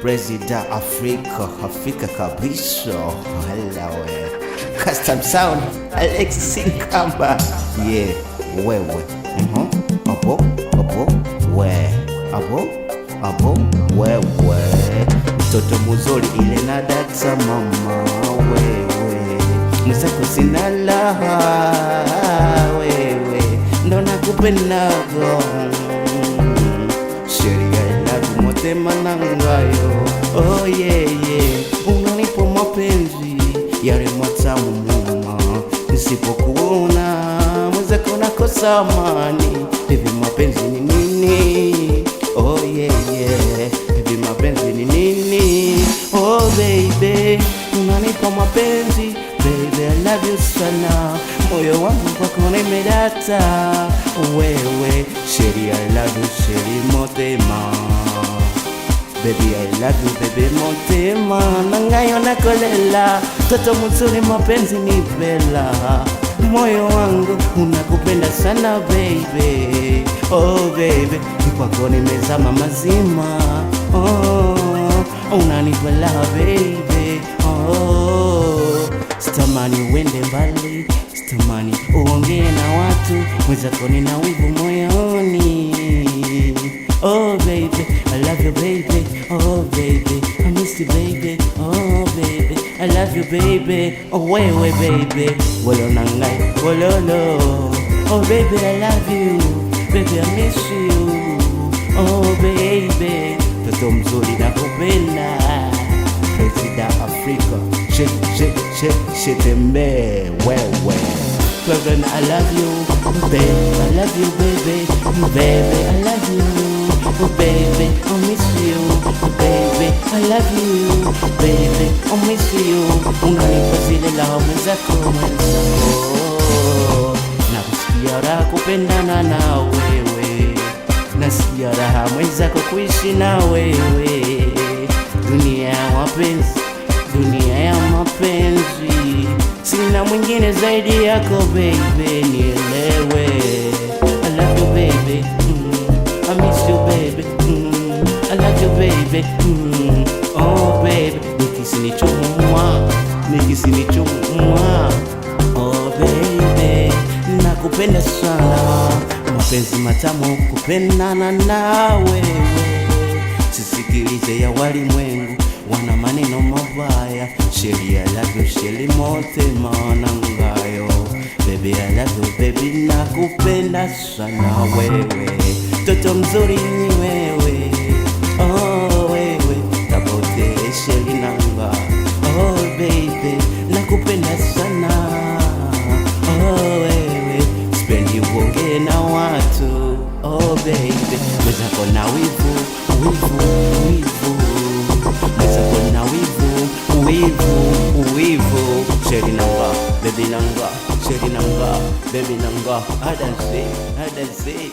President Afrika kabisa. Hello, custom sound Alex Sinkamba. Yeah, wewe. Abo, wewe. Mtoto mzuri ile na data mama wewe. Msako sina laha wewe. Ndo nakupendaga. Sheria ila motema nangayo. Oh yeah. Unanipa mapenzi yale matamu mama. Nisipokuona mwenzako nakosa amani. Hivi mapenzi ni nini? Oh yeah. Hivi mapenzi ni nini? Oh baby, unanipa mapenzi. Baby, I love you sana. Moyo wangu kwako nimedata. Wewe, sheri I love you, sheri motema. Baby, I love you, baby motema. Nangayo nakolela. Toto mzuri mapenzi ni vela. Moyo wangu unakupenda sana baby. Oh baby, kwako nimezama mazima. Oh, unanipa la baby. Oh, sitamani uende mbali, sitamani uongee na watu, mwenzako nina wivu moyoni. Oh baby, I love you baby. Oh baby, I miss you baby. Oh baby, I love you baby. Oh wewe baby, wolo nangai, wololo. Oh baby, I love you. Baby, I miss you. Oh baby, toto mzuri nakupenda. President Afrika, shetembe wewe. President, I love you, baby. I love you, baby. Baby, I love you. Oh baby, I miss you. Baby, I love you. Baby, I miss you. Unanipa zile lahamu zako mwenzako. Nakusikia raha kupendana na wewe. Nasikia raha mwenzako kuishi na wewe. Dunia ya mapenzi, dunia ya mapenzi. Sina mwingine zaidi yako baby, nielewe. I love you baby. I miss you baby. I love you baby. Oh baby, nikisinichumwa. Oh baby, nakupenda sana. Mapenzi matamu kupendana na wewe. Sisikilize ya walimwengu, wana maneno mabaya. Sheri I love you, sheri motema nangayo. Baby I love you baby, nakupenda sana wewe. Toto mzuri ni wewe. Oh wewe, tabote sheri nanga. Oh baby, nakupenda sana. Oh wewe, sipendi uongee na watu. Oh baby, mwenzako na wivu. Mwenzako na wivu. Sheri nanga, baby nanga. Sheri nanga, baby nanga. I dance, baby.